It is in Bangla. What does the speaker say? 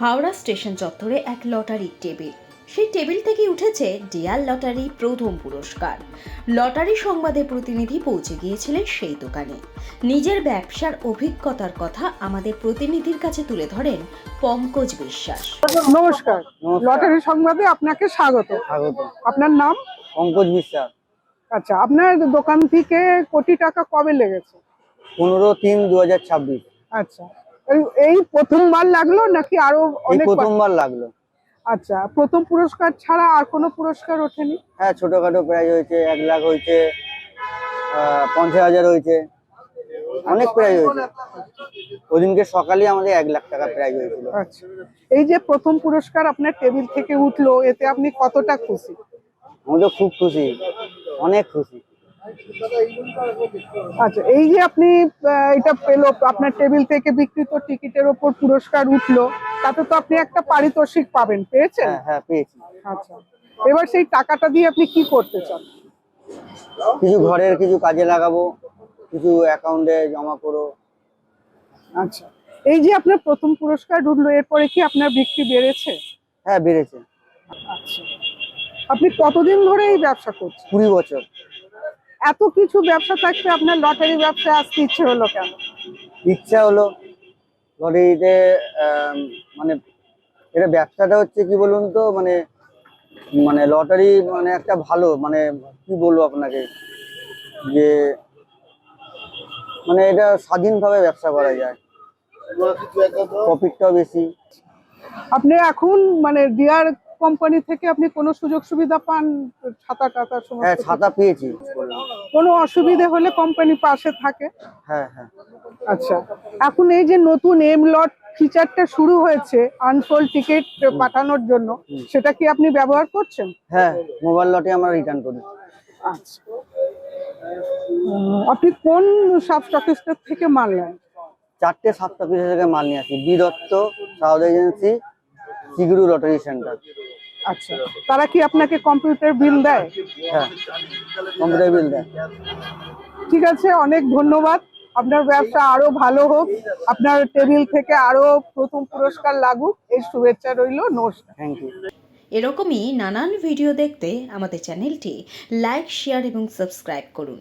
হাওড়া স্টেশন চত্বরে এক লটারির টেবিল। সেই টেবিল থেকে উঠেছে ডিয়ার লটারি প্রথম পুরস্কার। লটারি সংবাদে প্রতিনিধি পৌঁছে গিয়েছিলেন সেই দোকানে। নিজের ব্যবসার অভিজ্ঞতার কথা আমাদের প্রতিনিধির কাছে তুলে ধরেন পঙ্কজ বিশ্বাস। নমস্কার, লটারি সংবাদে আপনাকে স্বাগত। আপনার নাম? পঙ্কজ বিশ্বাস। আচ্ছা, আপনার দোকান থেকে কোটি টাকা কবে লেগেছে? 15-3-2026। আচ্ছা, এই প্রথমবার লাগলো নাকি আরো অনেক? প্রথমবার লাগলো। আচ্ছা, প্রথম পুরস্কার ছাড়া আর কোনো পুরস্কার ওঠেনি? হ্যাঁ, ছোটখাটো প্রাইজ হয়েছে, 1 লাখ হয়েছে, 50,000 হয়েছে, অনেক প্রাইজ হয়েছে। ওদিনকে সকালে আমাদের 1 লাখ টাকা প্রাইজ হয়েছিল। আচ্ছা, এই যে প্রথম পুরস্কার আপনার টেবিল থেকে উঠলো, এতে আপনি কতটা খুশি? আমি তো খুব খুশি, অনেক খুশি। আচ্ছা, এই যে আপনি এটা পেলো, আপনার টেবিল থেকে বিক্রিত টিকিটের ওপর পুরস্কার উঠলো, তাতে তো আপনি একটা পারিতোষিক পাবেন, পেয়েছেন? হ্যাঁ, পেয়েছি। আচ্ছা, এবার সেই টাকাটা দিয়ে আপনি কি করতে চান? কিছু ঘরের কিছু কাজে লাগাবো, কিছু অ্যাকাউন্টে জমা করো। আচ্ছা, এই যে আপনার প্রথম পুরস্কার উঠলো, এরপরে কি আপনার বিক্রি বেড়েছে? হ্যাঁ, বেড়েছে। আচ্ছা, আপনি কতদিন ধরে এই ব্যবসা করছেন? 20 বছর। এত কিছু ব্যবসা থাকতে আপনার লটারি ব্যবসা আসতে ইচ্ছে হলো কেন? ইচ্ছা হলো লটারিতে, মানে এটা ব্যবসাটা হচ্ছে কি বলুন তো, মানে মানে লটারি মানে একটা ভালো, মানে কি বলবো আপনাকে, যে মানে এটা স্বাধীনভাবে ব্যবসা করা যায়, প্রফিটটাও বেশি। আপনি এখন মানে ডিয়ার কোম্পানি থেকে আপনি কোনো সুযোগ সুবিধা পান? ছাতা টাতা হ্যাঁ, সমস্ত? ছাতা পেয়েছি। কোনো অসুবিধে হলে কোম্পানি পাশে থাকে? হ্যাঁ। আচ্ছা, এখন এই যে নতুন এম লট ফিচারটা শুরু হয়েছে আনসোল্ড টিকিট পাঠানোর জন্য, সেটা কি আপনি ব্যবহার করছেন? হ্যাঁ, মোবাইল লটে আমরা রিটার্ন করি। আচ্ছা, আপনি কোন সাব স্টকিস্টের থেকে মাল নেন? 4টে 7টা পিস থেকে মাল নিয়ে আসি। বি দত্ত, সাউথ এজেন্সি, সিগুরু লটারি সেন্টার। আচ্ছা, তারা কি আপনাকে কম্পিউটার বিল দেয়? হ্যাঁ, কম্পিউটার বিল দেয়। ঠিক আছে, অনেক ধন্যবাদ। আপনার ব্যবসা আরো ভালো হোক, আপনার টেবিল থেকে আরো প্রথম পুরস্কার লাগুক, এই শুভেচ্ছা রইল। নমস্কার। Thank you. এরকমই নানান ভিডিও দেখতে আমাদের চ্যানেলটি লাইক, শেয়ার এবং সাবস্ক্রাইব করুন।